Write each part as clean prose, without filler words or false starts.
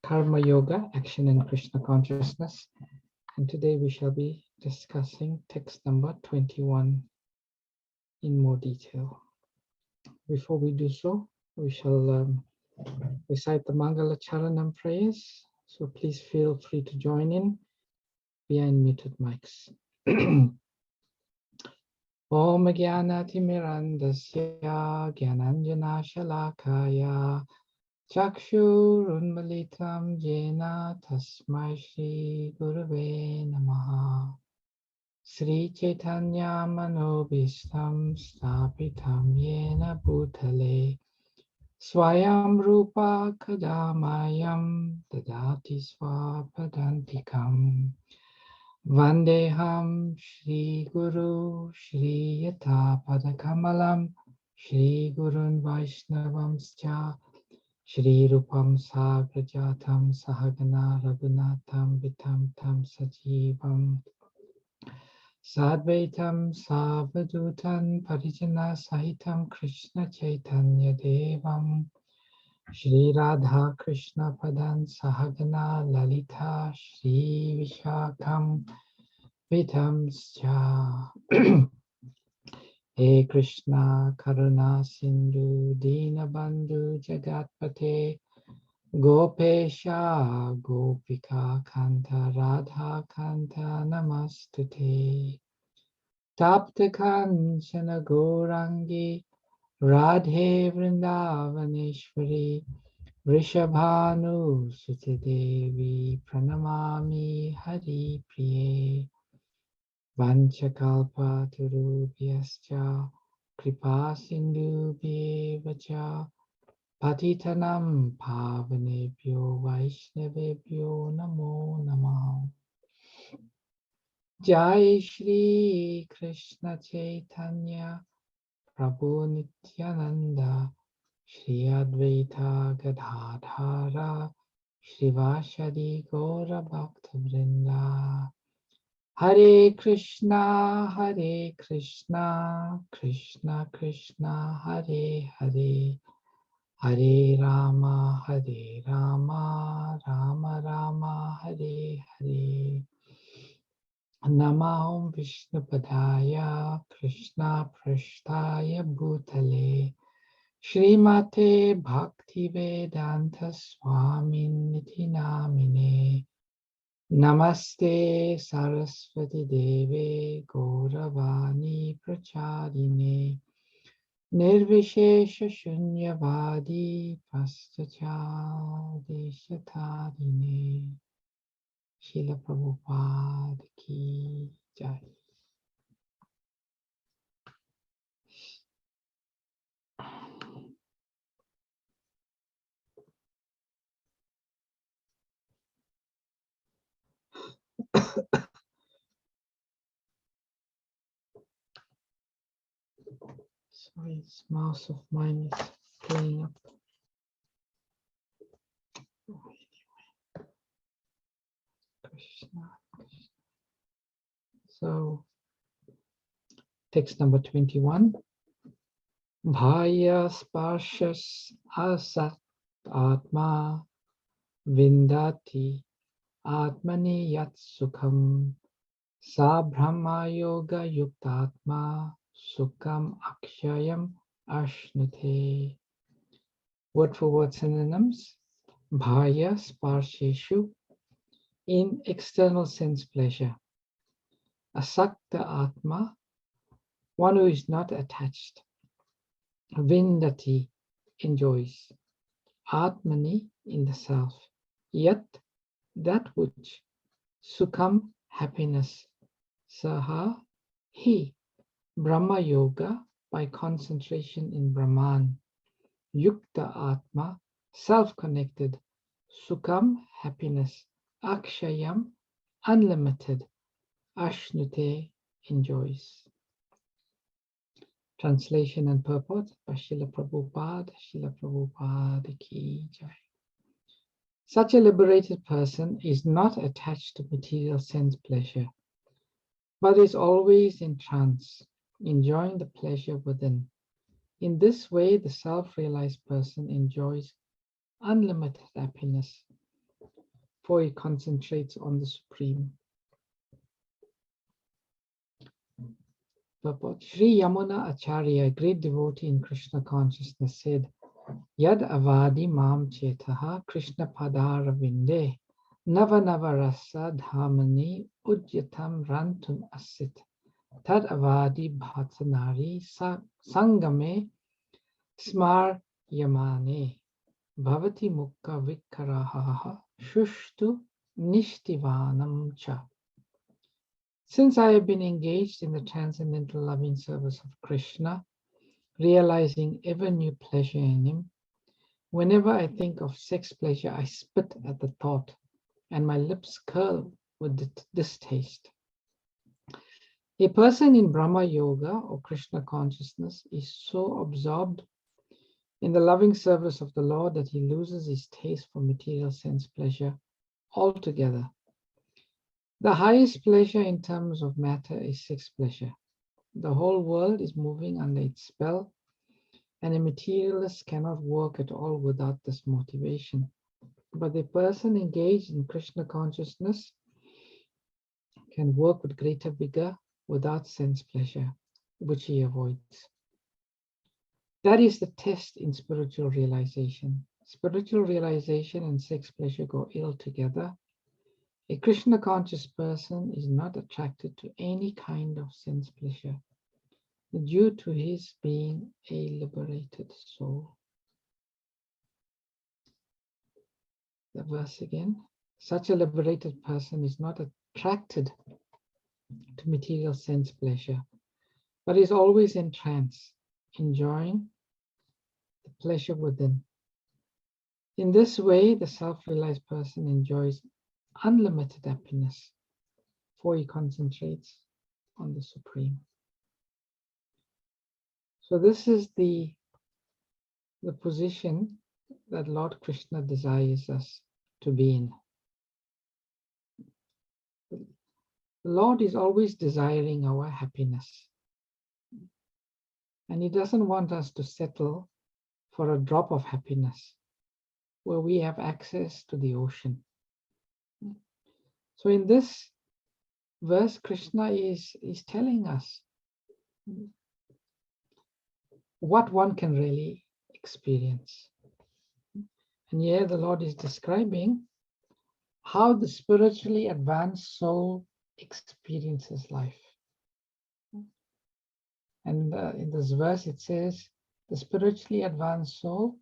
Karma Yoga, Action in Krishna Consciousness. And today we shall be discussing text number 21 in more detail. Before we do so, we shall recite the Mangala Charanam prayers. So please feel free to join in via unmuted mics. Om Jnanatimirandasya Jnananjana Shalakaya Chakshurunmalitam Jena Tasmai Shri Gurave Namaha Sri Chaitanya Manobishtam Stapitam Yena Bhutale Swayam Rupa Kadamayam Dadati Swapadantikam Vandeham Shri Guru Shri Yata Padakamalam Shri Gurun Vaishnavamscha Shri Rupam Sagrajatam Sahagana Raghunatham Vitam Tam Sajivam Sadvaitam Savadutan Parijana Sahitam Krishna Chaitanya Devam Shri Radha Krishna Padan Sahagana Lalita Shri Vishakam Vitam Scha He Krishna Karuna Sindhu Dinabandhu Jagatpate Gopesha Gopika Kanta Radha Kanta Namastute Tapta Kanchana Gourangi Radhe Vrindavaneshwari Vrishabhanu Sutidevi Pranamami Hari Priye Vanchakalpa Turubhyascha Kripa Sindhubhyevacha Patitanam Pavanebhyo Vaishnavebhyo Namo Namaha Jai Shri Krishna Chaitanya Prabhu Nityananda Shri Advaita Gadadhara Shivashadi Gaura Bhakta Vrinda Hare Krishna Krishna Krishna Hare Hare Hare Rama Rama Rama Hare Hare Namaham Vishnupadaya Krishna Prashtaya Bhutale Srimate Bhaktivedanta Swaminiti Namine Namaste Saraswati Deve Gauravani Pracharine Nirvishesha Shunyavadi Paschachadeshatarine Srila Prabhupada Ki Jai. Sorry, this mouse of mine is playing up. Krishna. So, text number 21. Bhaya sparshas asat atma vindati atmani yat sukham sa brahma yoga yuktatma sukham akshayam ashnute. Word for word synonyms. Bhaya sparsheshu, in external sense pleasure. Asakta atma, one who is not attached. Vindati, enjoys. Atmani, in the self. Yat, that which. Sukham, happiness. Saha, he. Brahma yoga, by concentration in Brahman. Yukta atma, self-connected. Sukham, happiness. Akshayam, unlimited. Ashnute, enjoys. Translation and purport by Srila Prabhupada Ki Jai. Such a liberated person is not attached to material sense pleasure, but is always in trance, enjoying the pleasure within. In this way, the self-realized person enjoys unlimited happiness, for he concentrates on the Supreme. Purport. Sri Yamuna Acharya, a great devotee in Krishna consciousness, said, Yad avadi mam chetaha Krishna padara vinde nava nava rasa dhamani ujyatam rantum asit tad avadi bhatanari sangame smar yamane bhavati mukha vikaraha shushtu nishtivanam cha. Since I have been engaged in the transcendental loving service of Krishna, realizing ever new pleasure in him, whenever I think of sex pleasure, I spit at the thought, and my lips curl with distaste. A person in Brahma Yoga or Krishna consciousness is so absorbed in the loving service of the Lord that he loses his taste for material sense pleasure altogether. The highest pleasure in terms of matter is sex pleasure. The whole world is moving under its spell, and a materialist cannot work at all without this motivation. But the person engaged in Krishna consciousness can work with greater vigor without sense pleasure, which he avoids. That is the test in spiritual realization. Spiritual realization and sex pleasure go ill together. A Krishna conscious person is not attracted to any kind of sense pleasure due to his being a liberated soul. The verse again. Such a liberated person is not attracted to material sense pleasure, but is always in trance, enjoying the pleasure within. In this way, the self-realized person enjoys unlimited happiness, for he concentrates on the Supreme. So this is the position that Lord Krishna desires us to be in. The Lord is always desiring our happiness, and he doesn't want us to settle for a drop of happiness where we have access to the ocean. So in this verse, Krishna is telling us what one can really experience. And here the Lord is describing how the spiritually advanced soul experiences life. And in this verse it says, the spiritually advanced soul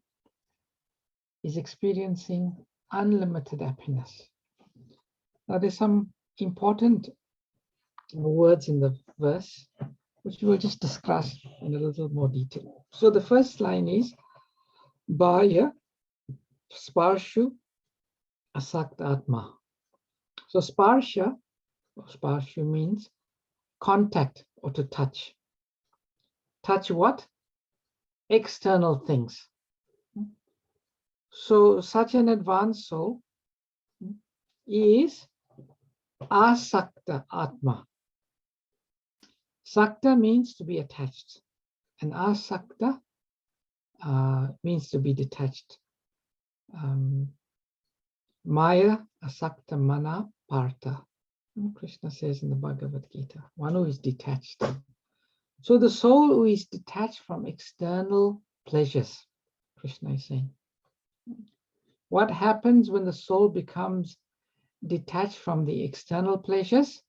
is experiencing unlimited happiness. Now there's some important words in the verse, which we'll just discuss in a little more detail. So the first line is, Bhaya Sparshu Asakt Atma. So Sparsha, or Sparshu means contact or to touch. Touch what? External things. So such an advanced soul is Asakta Atma. Sakta means to be attached, and Asakta means to be detached. Maya Asakta Mana Partha. Krishna says in the Bhagavad Gita, one who is detached. So the soul who is detached from external pleasures, Krishna is saying. What happens when the soul becomes detached from the external pleasures?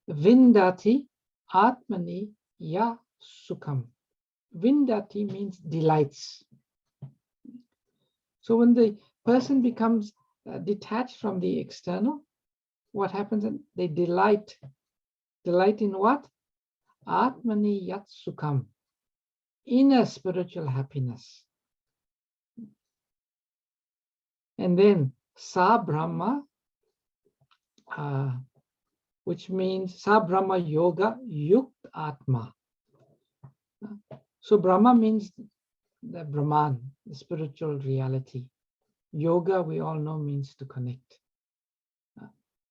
Vindati Atmani Ya Sukham. Vindati means delights. So when the person becomes detached from the external, what happens? They delight. Delight in what? Atmani Yat Sukham. Inner spiritual happiness. And then Sa Brahma, which means Sa Brahma Yoga Yukt Atma. So Brahma means the Brahman, the spiritual reality. Yoga, we all know, means to connect.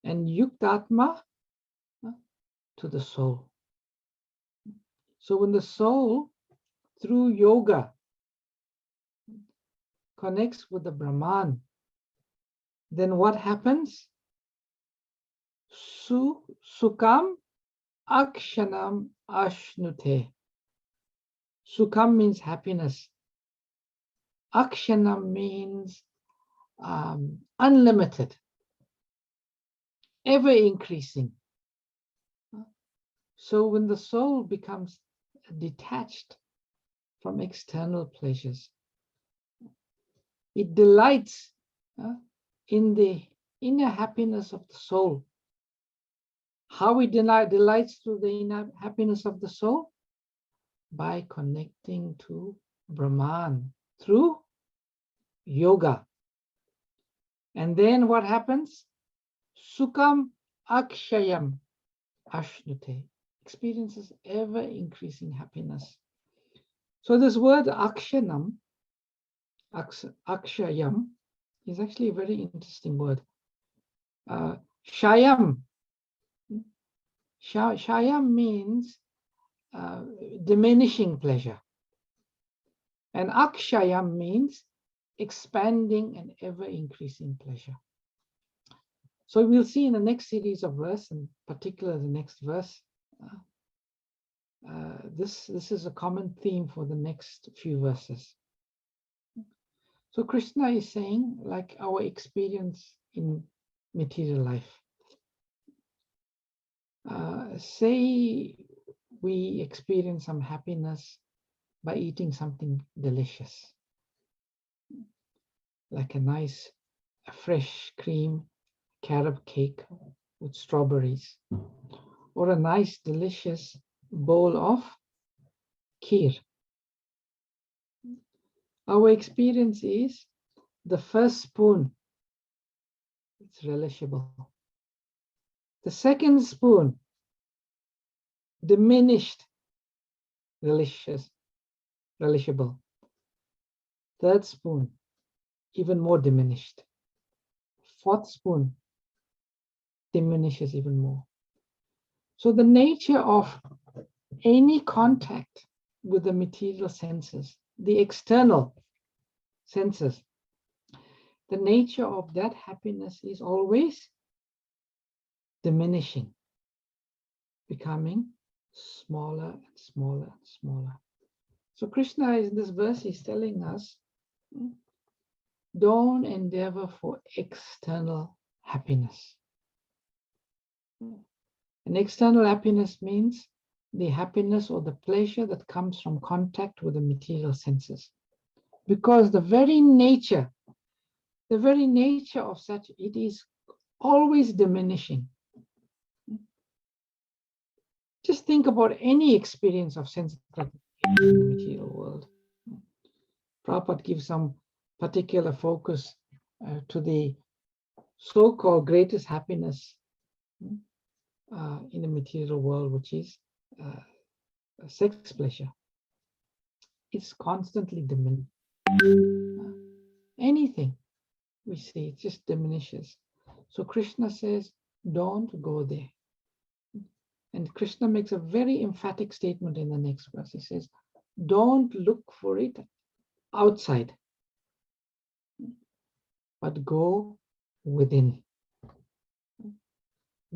And Yukt Atma, to the soul. So when the soul, through yoga, connects with the Brahman, then what happens? Sukam akshanam ashnute. Sukam means happiness. Akshanam means unlimited, ever increasing. So when the soul becomes detached from external pleasures, it delights in the inner happiness of the soul. How it delights to the inner happiness of the soul? By connecting to Brahman through yoga. And then what happens? Sukam akshayam ashnute, experiences ever increasing happiness. So this word akshayam is actually a very interesting word. Shayam means diminishing pleasure, and akshayam means expanding and ever increasing pleasure. So we'll see in the next series of verse, in particular the next verse, this is a common theme for the next few verses. So Krishna is saying, like our experience in material life, say we experience some happiness by eating something delicious, like a nice fresh cream carob cake with strawberries, or a nice delicious bowl of kheer. Our experience is the first spoon, it's relishable. The second spoon, diminished, relishable. Third spoon, even more diminished. Fourth spoon, diminishes even more. So the nature of any contact with the material senses, the external senses, the nature of that happiness is always diminishing, becoming smaller and smaller and smaller. So Krishna in this verse is telling us, don't endeavor for external happiness. And external happiness means the happiness or the pleasure that comes from contact with the material senses. Because the very nature of such, it is always diminishing. Just think about any experience of sense gratification in the material world. Prabhupada gives some particular focus to the so-called greatest happiness in the material world, which is sex pleasure. It's constantly diminishing. Anything we see, it just diminishes. So Krishna says, don't go there. And Krishna makes a very emphatic statement in the next verse. He says, don't look for it outside, but go within.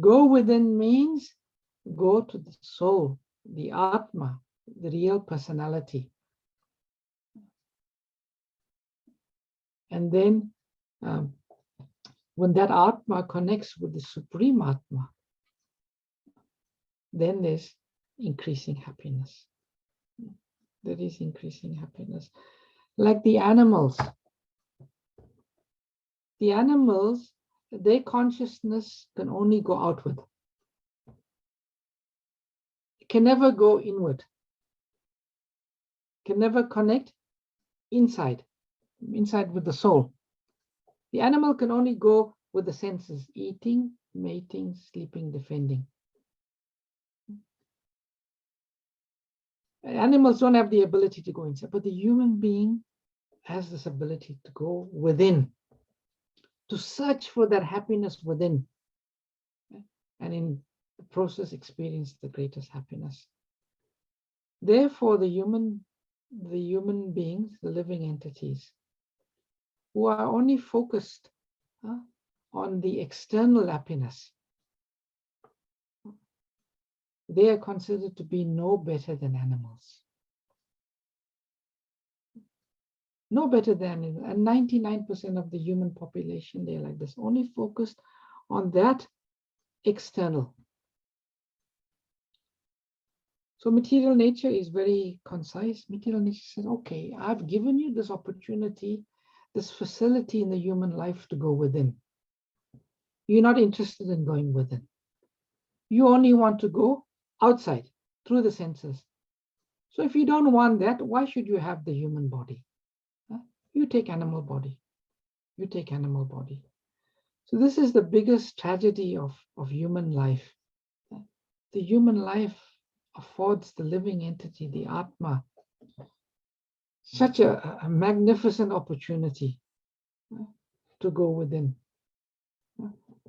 Go within means go to the soul, the Atma, the real personality. And then when that Atma connects with the Supreme Atma, then there's increasing happiness. There is increasing happiness. Like the animals. The animals, their consciousness can only go outward. It can never go inward. It can never connect inside with the soul. The animal can only go with the senses, eating, mating, sleeping, defending. Animals don't have the ability to go inside, but the human being has this ability to go within, to search for that happiness within, and in the process experience the greatest happiness. Therefore, the human beings, the living entities, who are only focused on the external happiness, they are considered to be no better than animals. No better than animals. And 99% of the human population, they're like this, only focused on that external. So material nature is very concise. Material nature says, okay, I've given you this opportunity, this facility in the human life to go within. You're not interested in going within. You only want to go outside through the senses. So if you don't want that, why should you have the human body? You take animal body. You take animal body. So this is the biggest tragedy of human life. The human life affords the living entity, the Atma, such a magnificent opportunity to go within.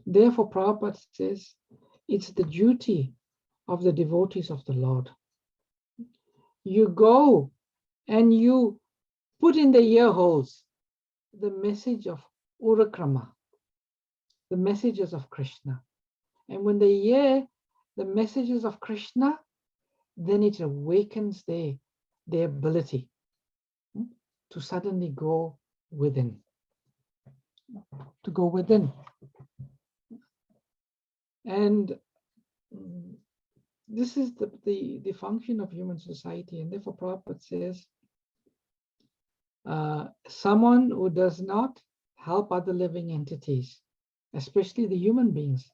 Therefore, Prabhupada says, it's the duty of the devotees of the Lord. You go and you put in the ear holes the message of Urakrama, the messages of Krishna. And when they hear the messages of Krishna, then it awakens their ability to suddenly go within. To go within. And this is the function of human society. And therefore Prabhupada says, someone who does not help other living entities, especially the human beings,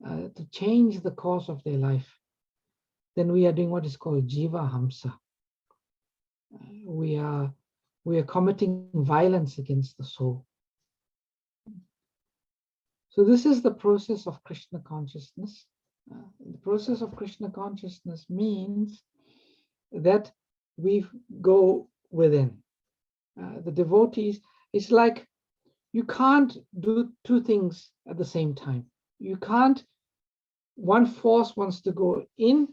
to change the course of their life, then we are doing what is called Jiva Hamsa. We are committing violence against the soul. So this is the process of Krishna consciousness. The process of Krishna consciousness means that we go within. The devotees, it's like you can't do two things at the same time. You can't, one force wants to go in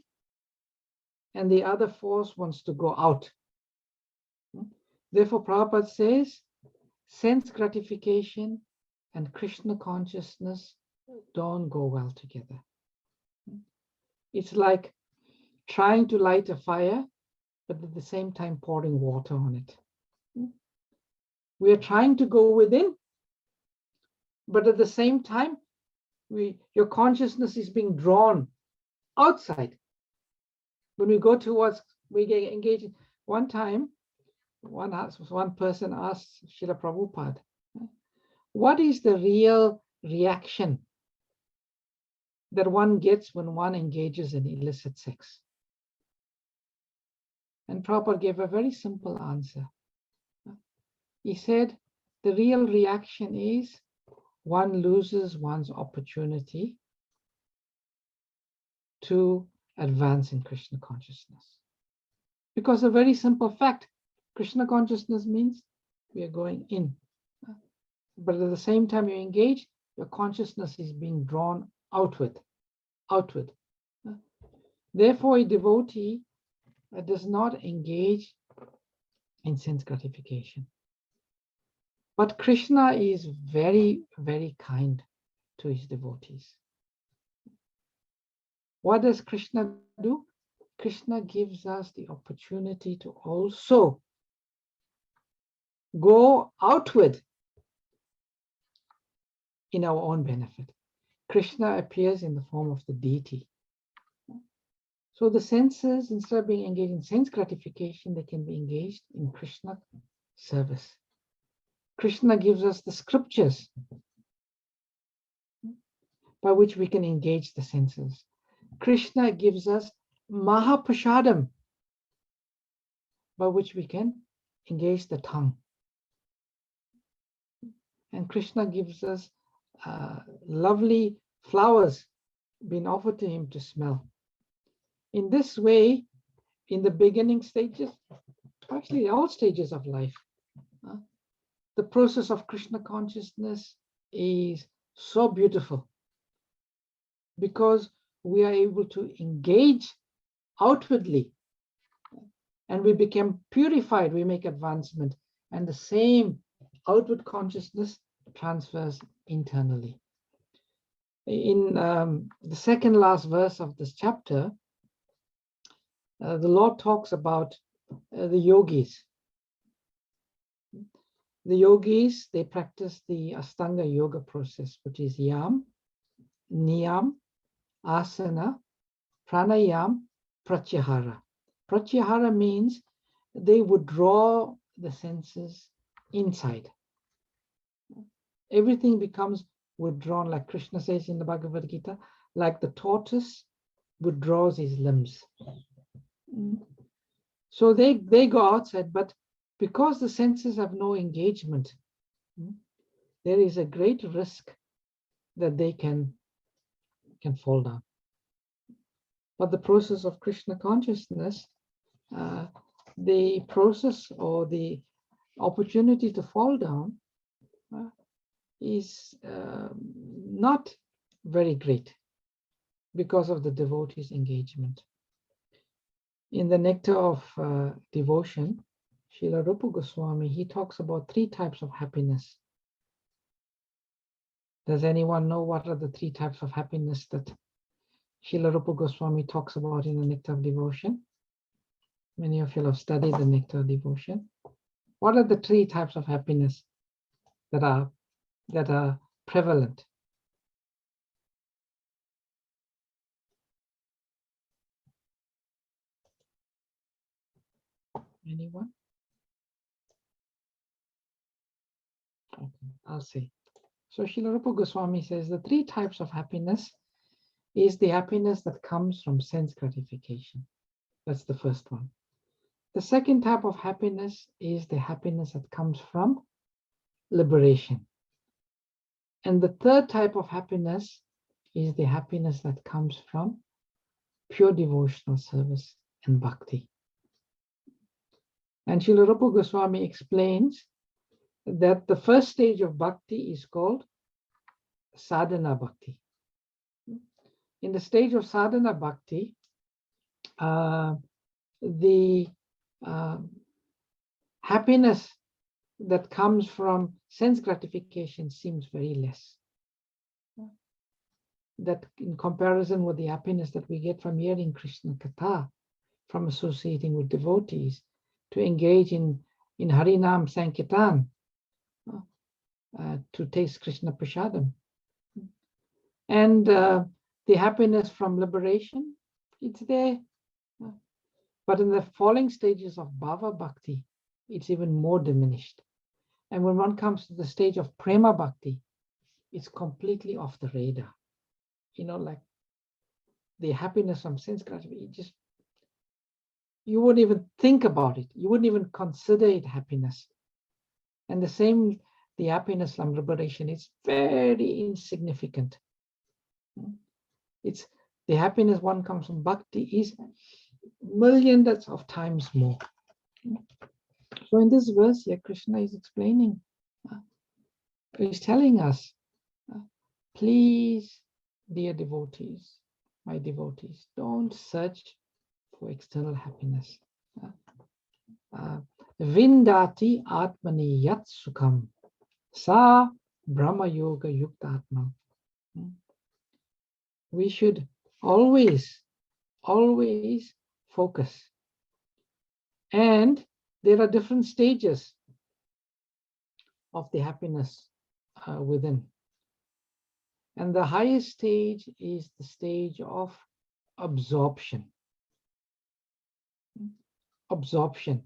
and the other force wants to go out. Therefore, Prabhupada says, sense gratification and Krishna consciousness don't go well together. It's like trying to light a fire, but at the same time pouring water on it. We are trying to go within, but at the same time, your consciousness is being drawn outside. When we go towards, we get engaged. One time, one person asked Srila Prabhupada, what is the real reaction that one gets when one engages in illicit sex? And Prabhupada gave a very simple answer. He said, the real reaction is one loses one's opportunity to advance in Krishna consciousness. Because a very simple fact, Krishna consciousness means we are going in. But at the same time you engage, your consciousness is being drawn outward. Therefore, a devotee does not engage in sense gratification. But Krishna is very, very kind to his devotees. What does Krishna do? Krishna gives us the opportunity to also go outward in our own benefit. Krishna appears in the form of the deity. So the senses, instead of being engaged in sense gratification, they can be engaged in Krishna service. Krishna gives us the scriptures by which we can engage the senses. Krishna gives us Mahaprasadam by which we can engage the tongue. And Krishna gives us lovely flowers being offered to him to smell. In this way, in the beginning stages, actually all stages of life, the process of Krishna consciousness is so beautiful because we are able to engage outwardly and we become purified, we make advancement. And the same outward consciousness transfers internally. In the second last verse of this chapter, the Lord talks about the yogis. The yogis, they practice the Astanga yoga process, which is yam, niyam, asana, pranayam, pratyahara. Pratyahara means they withdraw the senses inside. Everything becomes withdrawn, like Krishna says in the Bhagavad Gita, like the tortoise withdraws his limbs. So they go outside, but because the senses have no engagement, there is a great risk that they can fall down. But the process of Krishna consciousness, the process or the opportunity to fall down is not very great because of the devotee's engagement. In the Nectar of Devotion, Srila Rupa Goswami, he talks about 3 types of happiness. Does anyone know what are the 3 types of happiness that Srila Rupa Goswami talks about in the Nectar of Devotion? Many of you have studied the Nectar of Devotion. What are the 3 types of happiness that are prevalent? Anyone? Okay, I'll say. So Srila Rupa Goswami says the 3 types of happiness is the happiness that comes from sense gratification. That's the first one. The second type of happiness is the happiness that comes from liberation. And the third type of happiness is the happiness that comes from pure devotional service and bhakti. And Srila Rupa Goswami explains that the first stage of bhakti is called sadhana bhakti. In the stage of sadhana bhakti, the happiness that comes from sense gratification seems very less. That in comparison with the happiness that we get from hearing Krishna Katha, from associating with devotees, to engage in Harinam Sankirtan, to taste Krishna Prasadam. And the happiness from liberation, it's there. But in the falling stages of Bhava Bhakti, it's even more diminished. And when one comes to the stage of Prema Bhakti, it's completely off the radar. Like the happiness from sense gratification, you wouldn't even think about it. You wouldn't even consider it happiness. And the same, the happiness from liberation is very insignificant. It's the happiness one comes from bhakti is millions of times more. So in this verse here, Krishna is explaining, he's telling us, please, dear devotees, my devotees, don't search for external happiness. Vindati atmani yat sukham sa brahma yoga yukta atma. We should always focus. And there are different stages of the happiness within. And the highest stage is the stage of absorption. Absorption.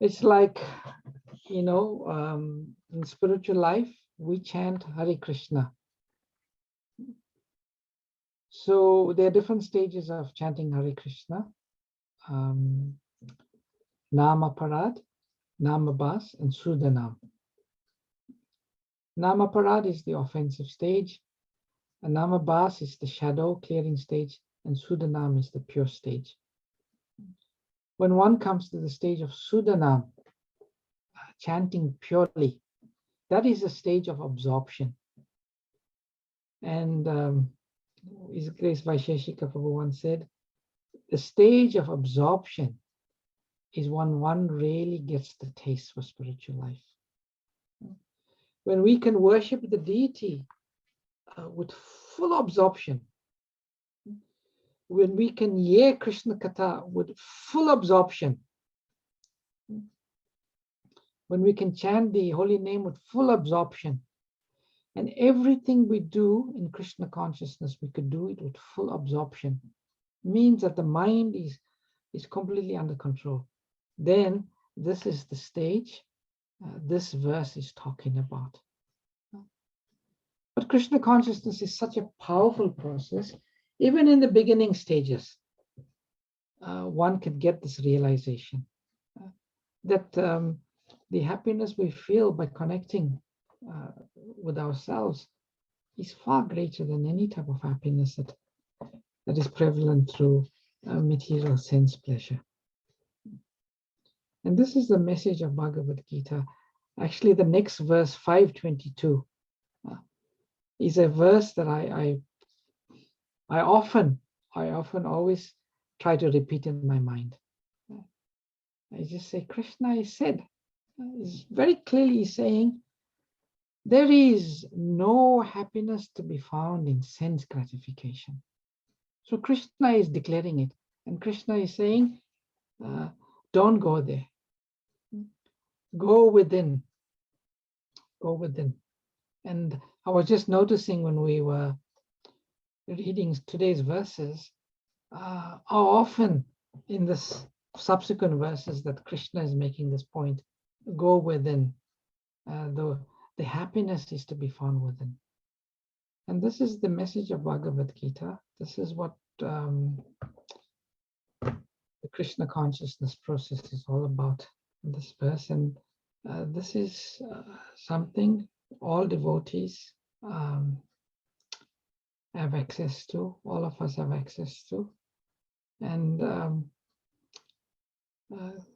It's like, in spiritual life, we chant Hare Krishna. So there are different stages of chanting Hare Krishna. Nama Parad, Nama Bas, and Sudanam. Nama Parad is the offensive stage, and Nama Bas is the shadow clearing stage, and Sudanam is the pure stage. When one comes to the stage of Sudanam, chanting purely, that is a stage of absorption. And His Grace Vaisheshika Prabhu once said, the stage of absorption is when one really gets the taste for spiritual life. when we can worship the deity with full absorption, when we can hear Krishna Katha with full absorption, when we can chant the holy name with full absorption, and everything we do in Krishna consciousness, we could do it with full absorption, means that the mind is completely under control. Then this is the stage this verse is talking about. But Krishna consciousness is such a powerful process. Even in the beginning stages, one can get this realization that the happiness we feel by connecting with ourselves is far greater than any type of happiness that is prevalent through material sense pleasure. And this is the message of Bhagavad Gita. Actually, the next verse, 522, is a verse that I often always try to repeat in my mind. I just say, Krishna is said, is very clearly saying, there is no happiness to be found in sense gratification. So Krishna is declaring it, and Krishna is saying, don't go there. Go within. Go within. And I was just noticing when we were reading today's verses, how often in this subsequent verses that Krishna is making this point, go within. The happiness is to be found within. And this is the message of Bhagavad Gita. This is what the Krishna consciousness process is all about in this verse. And this is something all devotees have access to, all of us have access to. And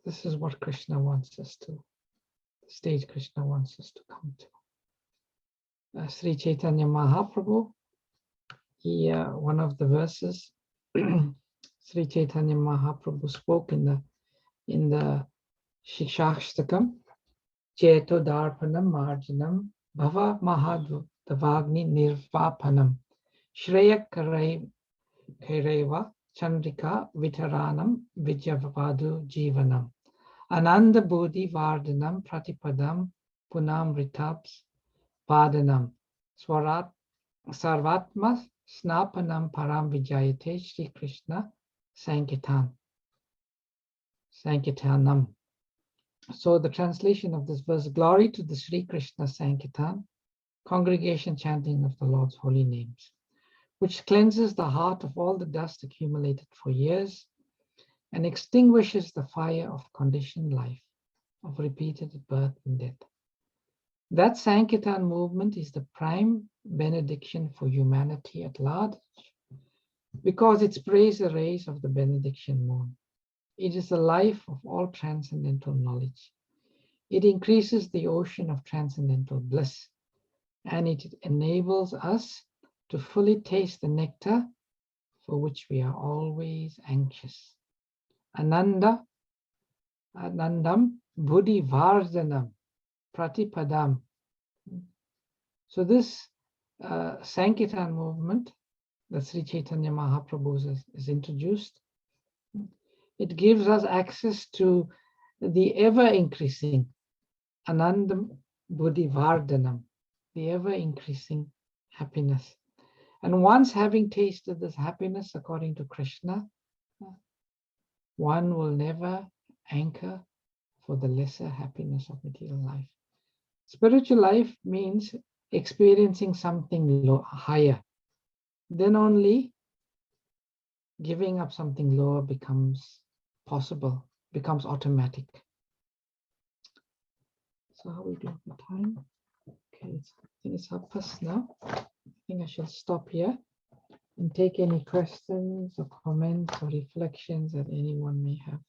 this is what Krishna wants us to, the stage Krishna wants us to come to. Sri Chaitanya Mahaprabhu, one of the verses, Sri Chaitanya Mahaprabhu spoke in the Shikshashtakam, Cheto Darpanam Marjanam Bhava Mahadvagni Nirvapanam Shreya Kareva Chandrika Vitaranam Vijavadu Jivanam Ananda Bodhi Vardhanam Pratipadam Punamritabs Padanam Sarvatma Snapanam Param Vijayate Shri Krishna Sankirtanam. So the translation of this verse, glory to the Sri Krishna Sankirtan, congregation chanting of the Lord's holy names, which cleanses the heart of all the dust accumulated for years and extinguishes the fire of conditioned life, of repeated birth and death. That Sankirtan movement is the prime benediction for humanity at large, because it sprays the rays of the benediction moon. It is the life of all transcendental knowledge. It increases the ocean of transcendental bliss, and it enables us to fully taste the nectar for which we are always anxious. Anandam Buddhi Vardhanam Pratipadam. So this Sankirtan movement that Sri Chaitanya Mahaprabhu has introduced, it gives us access to the ever-increasing Anandam Buddhi Vardhanam, the ever-increasing happiness. And once having tasted this happiness according to Krishna, one will never anchor for the lesser happiness of material life. Spiritual life means experiencing something higher. Then only giving up something lower becomes possible, becomes automatic. So how are we doing for time? Okay, I think it's 1:30 now. I think I shall stop here and take any questions or comments or reflections that anyone may have.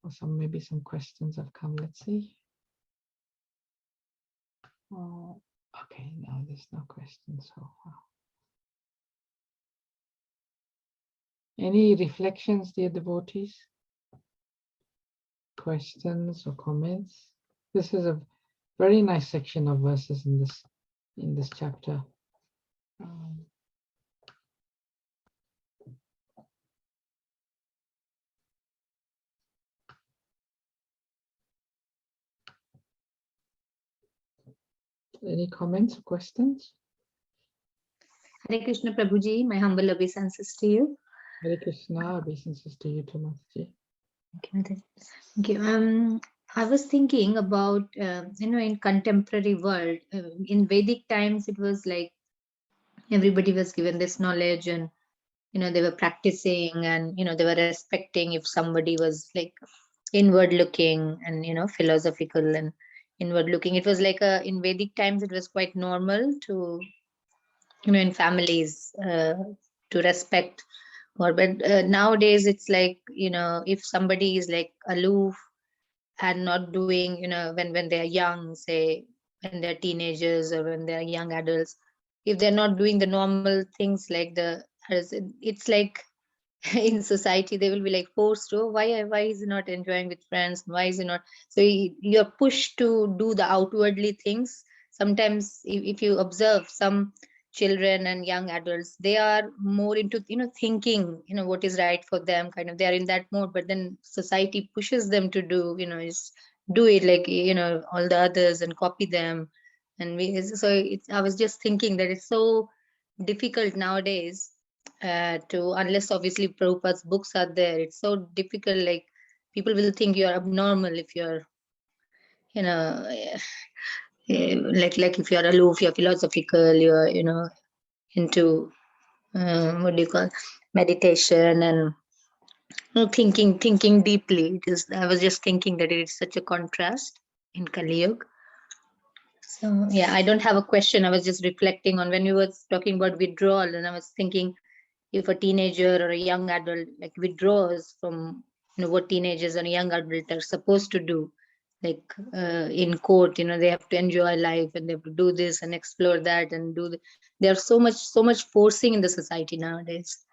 Or maybe some questions have come. Let's see. Okay, no, there's no questions so far. Any reflections, dear devotees? Questions or comments? This is a Very nice section of verses in this chapter. Any comments or questions? Hare Krishna Prabhuji, my humble obeisances to you. Hare Krishna, obeisances to you too, Mataji. Thank you. I was thinking about, in contemporary world, in Vedic times, it was like everybody was given this knowledge and, they were practicing and, they were respecting if somebody was like inward looking and, philosophical and inward looking. It was like in Vedic times, it was quite normal to, in families to respect. But nowadays, it's like, if somebody is like aloof and not doing, when they're young, say when they're teenagers or when they're young adults, if they're not doing the normal things like it's like in society they will be like forced to, why is he not enjoying with friends, why is he not, so you're pushed to do the outwardly things. Sometimes if you observe some children and young adults, they are more into thinking what is right for them, kind of they are in that mode, but then society pushes them to do is do it like all the others and copy them. And I was just thinking that it's so difficult nowadays to, unless obviously Prabhupada's books are there, it's so difficult. Like people will think you're abnormal if you're, you know, like if you're aloof, you're philosophical, you're, into what do you call meditation and thinking deeply. I was just thinking that it is such a contrast in Kali Yuga. So yeah, I don't have a question. I was just reflecting on when you were talking about withdrawal, and I was thinking if a teenager or a young adult like withdraws from what teenagers and young adults are supposed to do, like in court, they have to enjoy life and they have to do this and explore that and there's so much forcing in the society nowadays.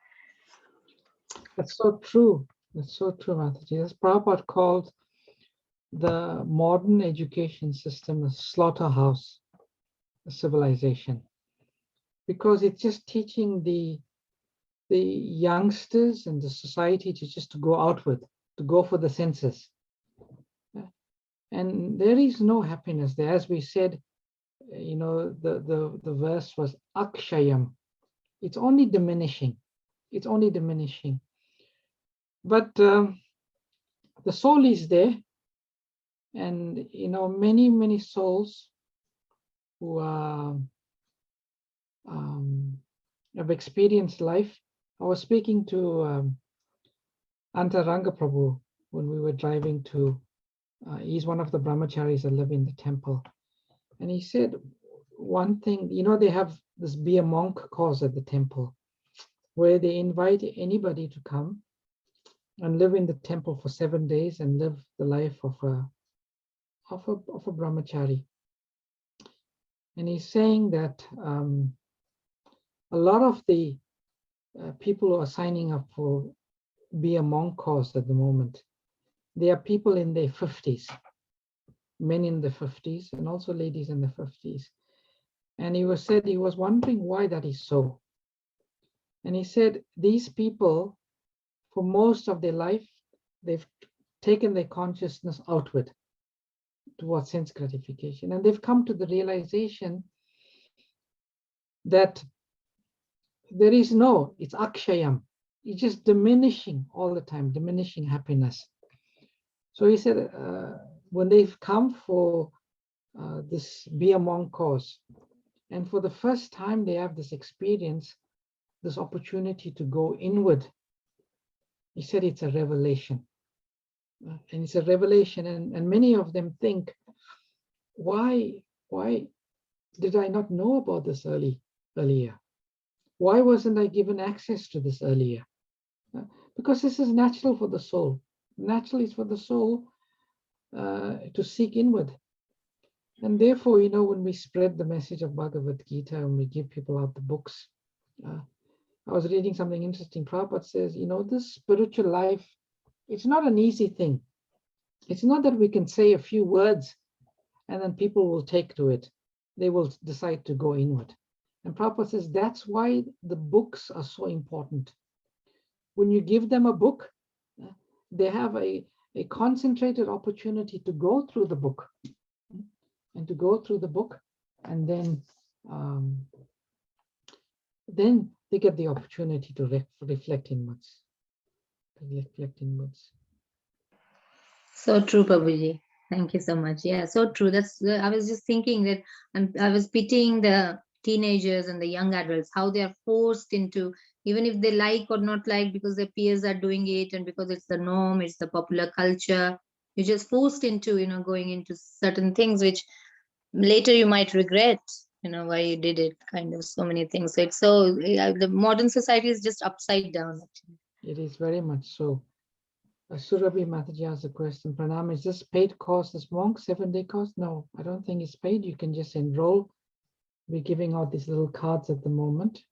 That's so true. That's so true, Mataji. As Prabhupada called the modern education system a slaughterhouse civilization, because it's just teaching the youngsters and the society to just go outward, to go for the senses. And there is no happiness there. As we said, the verse was akshayam. It's only diminishing. It's only diminishing. But the soul is there. And, many souls who have experienced life. I was speaking to Antaranga Prabhu when we were driving to, he's one of the brahmacharis that live in the temple. And he said one thing, they have this be a monk course at the temple where they invite anybody to come and live in the temple for 7 days and live the life of a brahmachari. And he's saying that a lot of the people who are signing up for be a monk course at the moment, they are people in their 50s, men in the 50s, and also ladies in the 50s. And he was wondering why that is so. And he said these people, for most of their life, they've taken their consciousness outward towards sense gratification, and they've come to the realization that it's akshayam. It's just diminishing all the time, diminishing happiness. So he said, when they've come for this be a monk course, and for the first time they have this experience, this opportunity to go inward, he said it's a revelation. And it's a revelation, and many of them think, why did I not know about this earlier? Why wasn't I given access to this earlier? Because this is natural for the soul. Naturally, it's for the soul to seek inward. And therefore, when we spread the message of Bhagavad Gita and we give people out the books, I was reading something interesting. Prabhupada says, this spiritual life, it's not an easy thing. It's not that we can say a few words and then people will take to it. They will decide to go inward. And Prabhupada says that's why the books are so important. When you give them a book, they have a concentrated opportunity to go through the book, and to go through the book, and then they get the opportunity to reflect inwards. So true, Prabhuji. Thank you so much. Yeah, so true. That's I was just thinking that I was pitying the teenagers and the young adults, how they are forced into, even if they like or not like, because their peers are doing it and because it's the norm, it's the popular culture. You're just forced into, going into certain things which later you might regret, why you did it, kind of so many things. So it's so, the modern society is just upside down, actually. It is very much so. Surabhi Mataji asked a question. Pranam, is this paid course, this monk 7-day course? No, I don't think it's paid. You can just enroll. We're giving out these little cards at the moment.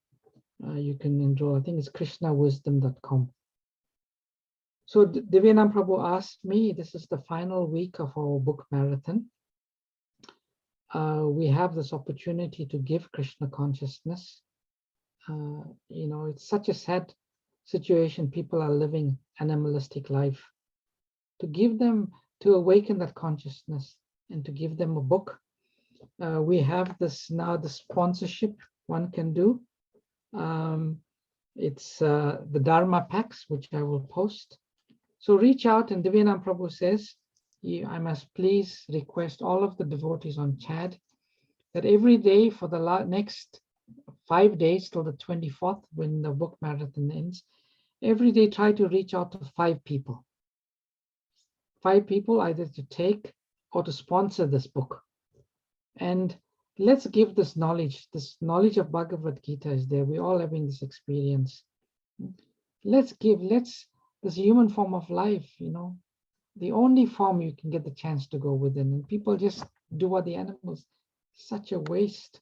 You can enroll. I think it's krishnawisdom.com. So Divyanam Prabhu asked me, this is the final week of our book marathon. We have this opportunity to give Krishna consciousness. It's such a sad situation. People are living animalistic life. To give them, to awaken that consciousness and to give them a book. We have this now, the sponsorship one can do. It's the Dharma packs, which I will post. So reach out, and Divyanam Prabhu says, I must please request all of the devotees on chat that every day for the next 5 days till the 24th, when the book marathon ends, every day try to reach out to 5 people. 5 people either to take or to sponsor this book. And let's give this knowledge of Bhagavad Gita is there. We're all having this experience. Let's give, this human form of life, the only form you can get the chance to go within. And people just do what the animals, such a waste,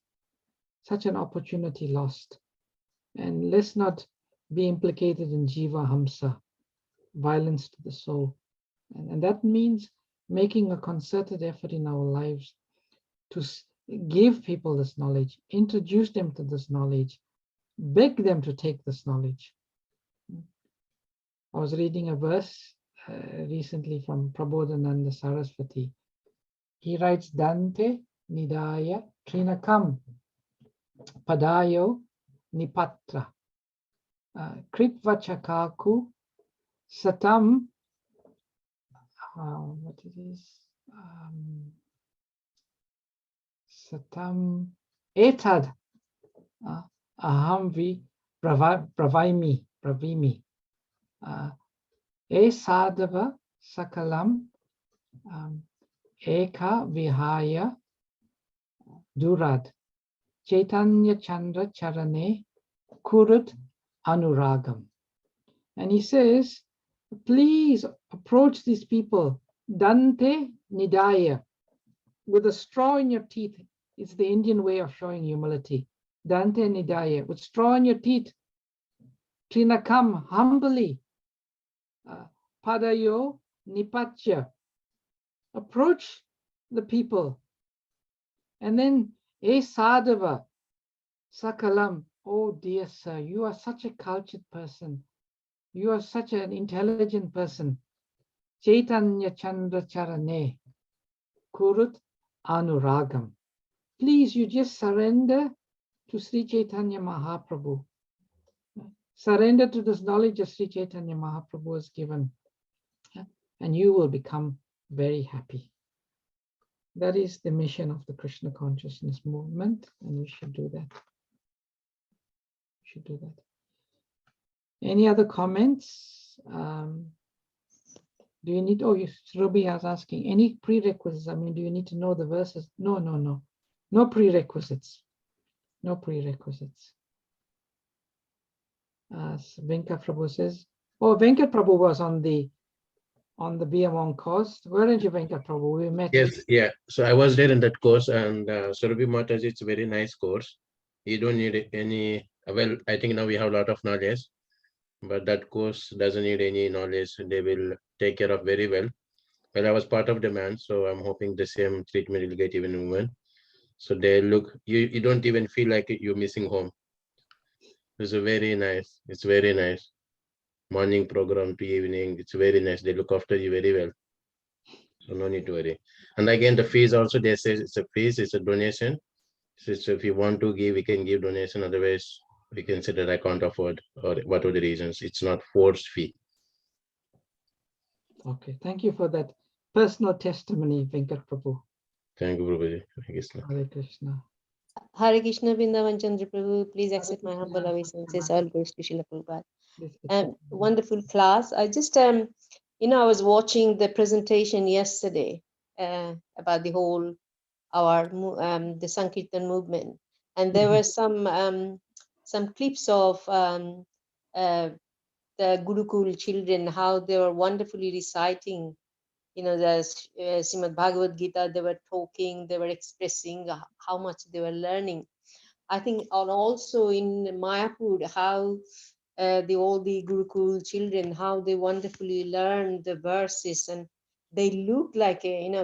such an opportunity lost. And let's not be implicated in Jiva Hamsa, violence to the soul. And that means making a concerted effort in our lives to give people this knowledge, introduce them to this knowledge, beg them to take this knowledge. I was reading a verse recently from Prabodhananda Saraswati. He writes, Dante Nidaya Trinakam Padayo Nipatra Kritvachakaku Satam, what it is? Satam etad ahamvi pravimi e sadhava sakalam eka vihaya durad Chaitanya Chandra charane kurut anuragam. And he says, please approach these people, Dante Nidaya, with a straw in your teeth. It's the Indian way of showing humility. Dante Nidaya, with straw in your teeth. Trinakam, humbly. Padayo Nipatya. Approach the people. And then, E Sadhava Sakalam. Oh dear sir, you are such a cultured person. You are such an intelligent person. Chaitanya Chandra Charane Kurut Anuragam. Please, you just surrender to Sri Chaitanya Mahaprabhu. Surrender to this knowledge of Sri Chaitanya Mahaprabhu has given, and you will become very happy. That is the mission of the Krishna consciousness movement, and we should do that. Any other comments? Do you need, Ruby is asking, any prerequisites? I mean, do you need to know the verses? No. No prerequisites. No prerequisites. Venkat Prabhu says, Venkat Prabhu was on the Be Among course. Weren't you, Venkat Prabhu? We met. Yes, yeah. So I was there in that course, and Surabhi Mataji, it's a very nice course. You don't need any, well, I think now we have a lot of knowledge, but that course doesn't need any knowledge. They will take care of very well. Well, I was part of the man, so I'm hoping the same treatment will get even in women. So they look, you don't even feel like you're missing home. It's a very nice. It's very nice. Morning program to evening. It's very nice. They look after you very well. So no need to worry. And again, the fees also, they say it's a fees, it's a donation. So if you want to give, we can give donation. Otherwise, we can say that I can't afford or what are the reasons. It's not forced fee. Okay, thank you for that personal testimony, Venkat Prabhu. Thank you, Prabhuji. Thank you, sir. Hare Krishna. Hare Krishna, Vrindavan, Chandra Prabhu. Please accept my humble Krishna. obeisances. All goes to Srila Prabhupada. Please accept. Wonderful class. I just, I was watching the presentation yesterday about the whole the Sankirtan movement, and there were some clips of the Gurukul children, how they were wonderfully reciting, the Srimad Bhagavad Gita. They were talking, they were expressing how much they were learning. I think, and also in Mayapur, how all the Gurukul children, how they wonderfully learn the verses, and they look like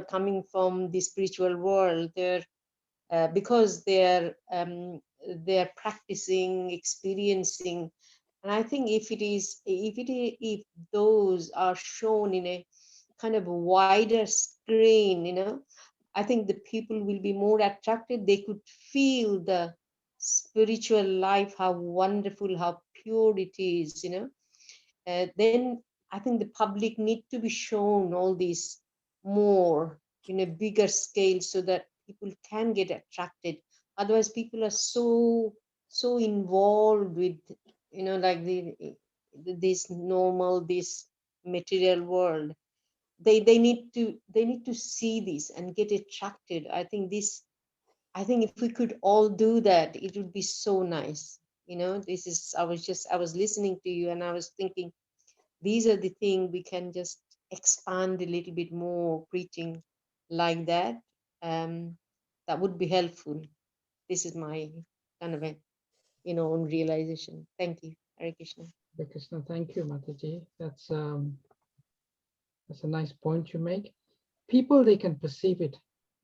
coming from the spiritual world. They're because they're practicing, experiencing, and I think if those are shown in a kind of a wider screen, I think the people will be more attracted. They could feel the spiritual life, how wonderful, how pure it is, then I think the public need to be shown all these more in a bigger scale so that people can get attracted. Otherwise, people are so involved with, like this material world. They need to see this and get attracted. I think if we could all do that, it would be so nice. I was listening to you and I was thinking, these are the things we can just expand a little bit more, preaching like that. That would be helpful. This is my kind of a own realization. Thank you. Hare Krishna. Hare Krishna. Thank you, Mataji. That's a nice point you make. People, they can perceive it,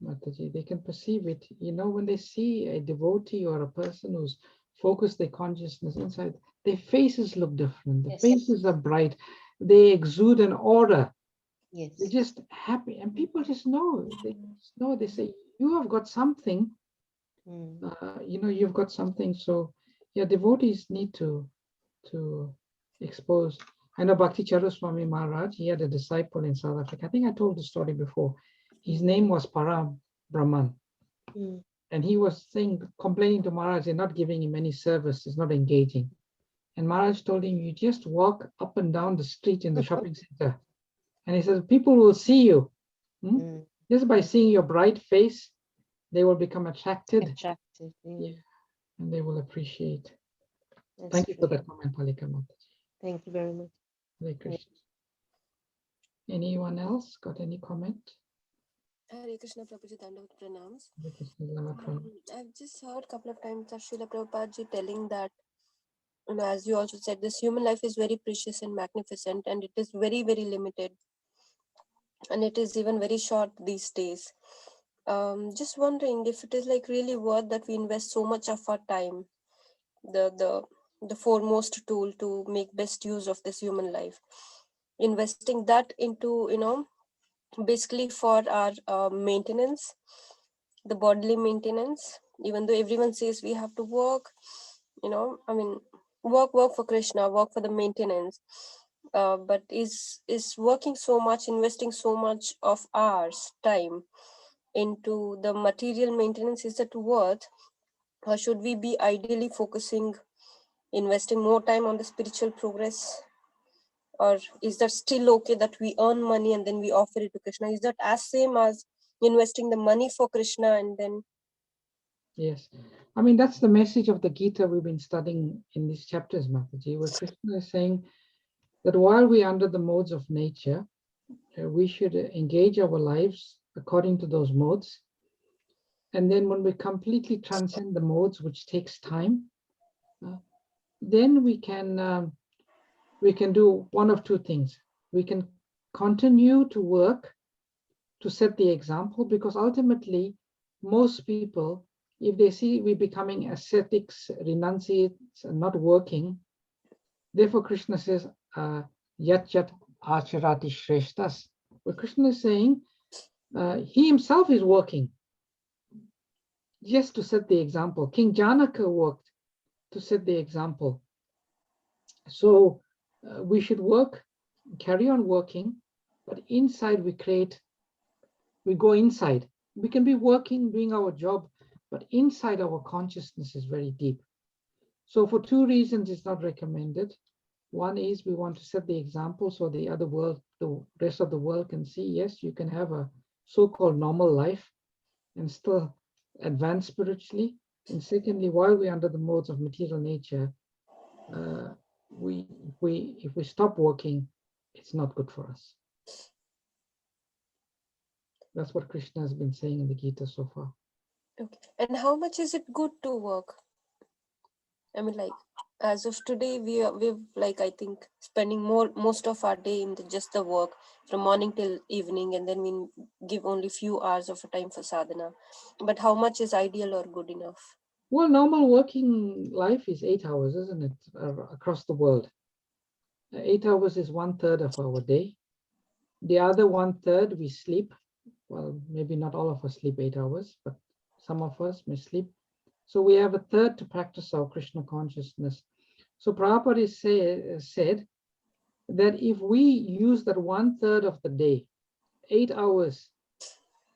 Mataji. They can perceive it. When they see a devotee or a person who's focused their consciousness inside, their faces look different. The Yes. faces are bright. They exude an aura. Yes. They're just happy, and people just know. They say, you have got something. You've got something. So, yeah, devotees need to expose. I know Bhakti Charuswami Maharaj, he had a disciple in South Africa. I think I told the story before. His name was Param Brahman. And he was complaining to Maharaj, they're not giving him any service, he's not engaging. And Maharaj told him, you just walk up and down the street in the shopping center. And he says, people will see you. Just by seeing your bright face, they will become attracted. Yeah. And they will appreciate. Thank you for that comment, Palika Mataji. Thank you very much. Hare Krishna. Anyone else got any comment? Hare Krishna Prabhuji, Dandavat Pranams. Hare Krishna, Lama Pranam. I've just heard a couple of times of Srila Prabhupada ji telling that, as you also said, this human life is very precious and magnificent, and it is very, very limited. And it is even very short these days. Just wondering if it is like really worth that we invest so much of our time, the foremost tool to make best use of this human life, investing that into, basically for our maintenance, the bodily maintenance, even though everyone says we have to work, work for Krishna, work for the maintenance, but is working so much, investing so much of ours time into the material maintenance, is that worth, or should we be ideally focusing, investing more time on the spiritual progress? Or is that still okay that we earn money and then we offer it to Krishna? Is that as same as investing the money for Krishna and then? Yes. I mean, that's the message of the Gita we've been studying in these chapters, Mataji, where Krishna is saying that while we're under the modes of nature, we should engage our lives according to those modes. And then when we completely transcend the modes, which takes time, then we can do one of two things. We can continue to work to set the example, because ultimately most people, if they see we becoming ascetics, renunciates, and not working, therefore Krishna says, yat yat acharati shreshtas. What Krishna is saying, he himself is working just to set the example. King Janaka worked to set the example. So we should work, carry on working, but inside we go inside. We can be working, doing our job, but inside our consciousness is very deep. So for two reasons, it's not recommended. One is we want to set the example so the other world, the rest of the world can see, yes, you can have a so-called normal life and still advance spiritually. And secondly, while we're under the modes of material nature, if we stop working, it's not good for us. That's what Krishna has been saying in the Gita so far. Okay. And how much is it good to work? I mean, like, as of today, we've like, I think, spending most of our day in just the work from morning till evening, and then we give only few hours of time for sadhana. But how much is ideal or good enough? Well, normal working life is 8 hours, isn't it? Across the world. 8 hours is 1/3 of our day. The other 1/3 we sleep. Well, maybe not all of us sleep 8 hours, but some of us may sleep. So we have 1/3 to practice our Krishna consciousness. So Prabhupada said that if we use that 1/3 of the day, 8 hours,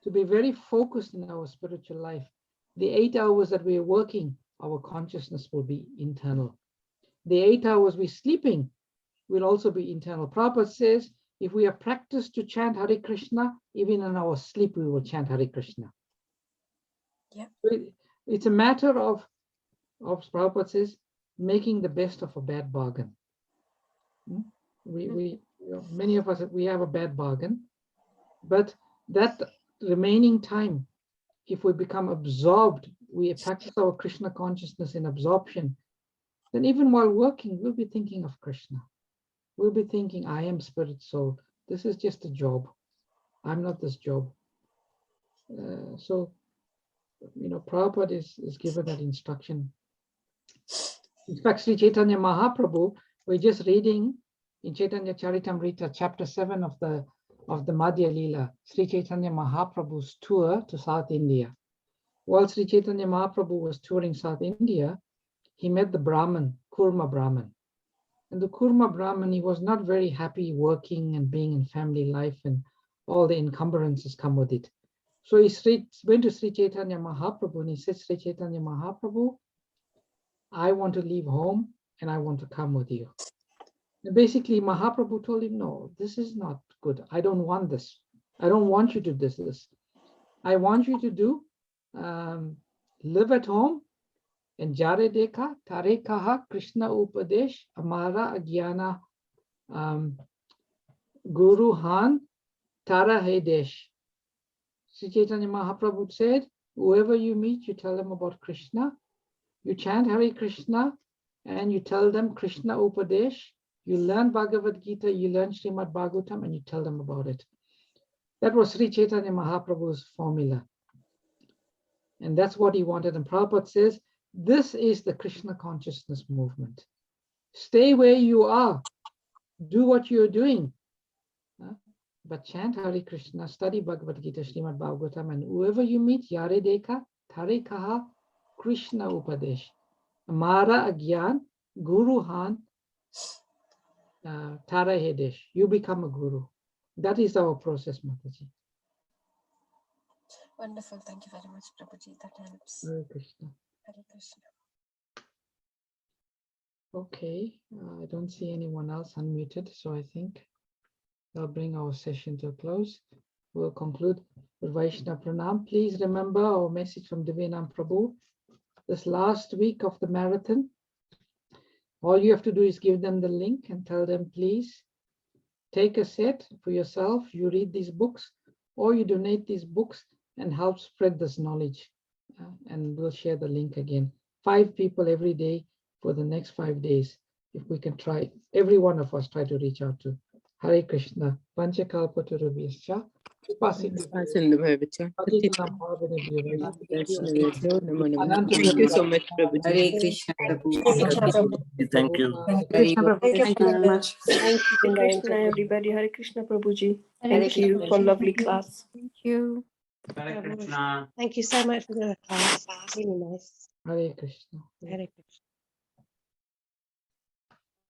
to be very focused in our spiritual life, the 8 hours that we are working, our consciousness will be internal. The 8 hours we're sleeping will also be internal. Prabhupada says, if we are practiced to chant Hare Krishna, even in our sleep, we will chant Hare Krishna. Yeah. It's a matter of Prabhupada says, making the best of a bad bargain. Many of us, we have a bad bargain, but that remaining time, if we become absorbed, we practice our Krishna consciousness in absorption, then even while working, we'll be thinking of Krishna. We'll be thinking, I am spirit soul. This is just a job. I'm not this job. So, Prabhupada is given that instruction. In fact, Sri Chaitanya Mahaprabhu, we're just reading in Chaitanya Charitamrita, chapter 7 of the Madhya Leela, Sri Chaitanya Mahaprabhu's tour to South India. While Sri Chaitanya Mahaprabhu was touring South India, he met the Brahmin, Kurma Brahmin. And the Kurma Brahmin, he was not very happy working and being in family life, and all the encumbrances come with it. So he went to Sri Chaitanya Mahaprabhu and he said, Sri Chaitanya Mahaprabhu, I want to leave home and I want to come with you. And basically Mahaprabhu told him, no, this is not good. I don't want this. I don't want you to do this. I want you to do, live at home and jare dekha, tare kaha, Krishna upadesh, amara agyana, guru han, tara he desh. Sri Chaitanya Mahaprabhu said, whoever you meet, you tell them about Krishna. You chant Hare Krishna and you tell them Krishna Upadesh. You learn Bhagavad Gita, you learn Srimad Bhagavatam, and you tell them about it. That was Sri Chaitanya Mahaprabhu's formula. And that's what he wanted. And Prabhupada says, this is the Krishna consciousness movement. Stay where you are. Do what you're doing. But chant Hare Krishna, study Bhagavad Gita, Srimad Bhagavatam, and whoever you meet, Yare Dekha, Tare Kaha, Krishna Upadesh. Amara Agyan, Guru Han, Tara Hedesh. You become a guru. That is our process, Mataji. Wonderful. Thank you very much, Prabhuji. That helps. Hare Krishna. Hare Krishna. Okay, I don't see anyone else unmuted, so I think I'll bring our session to a close. We'll conclude with Vaishnava Pranam. Please remember our message from Divinam Prabhu. This last week of the marathon, all you have to do is give them the link and tell them, please take a set for yourself. You read these books or you donate these books and help spread this knowledge. And we'll share the link again. 5 people every day for the next 5 days. If we can try, every one of us try to reach out to Hare Krishna. Panchakalpatarubhyascha Thank you so much, Prabhu. Hare Krishna, Prabhu. Krishna, Prabhu. Thank you. Krishna Prabhu. Thank you, Thank you very much. Thank you, Hare Vrindavan Krishna, Prabhu. everybody. Hare Krishna, Prabhuji. Hare Thank you for lovely class. Thank you. Hare Krishna. Thank you so much for the class. Really nice. Hare Krishna. Hare Krishna.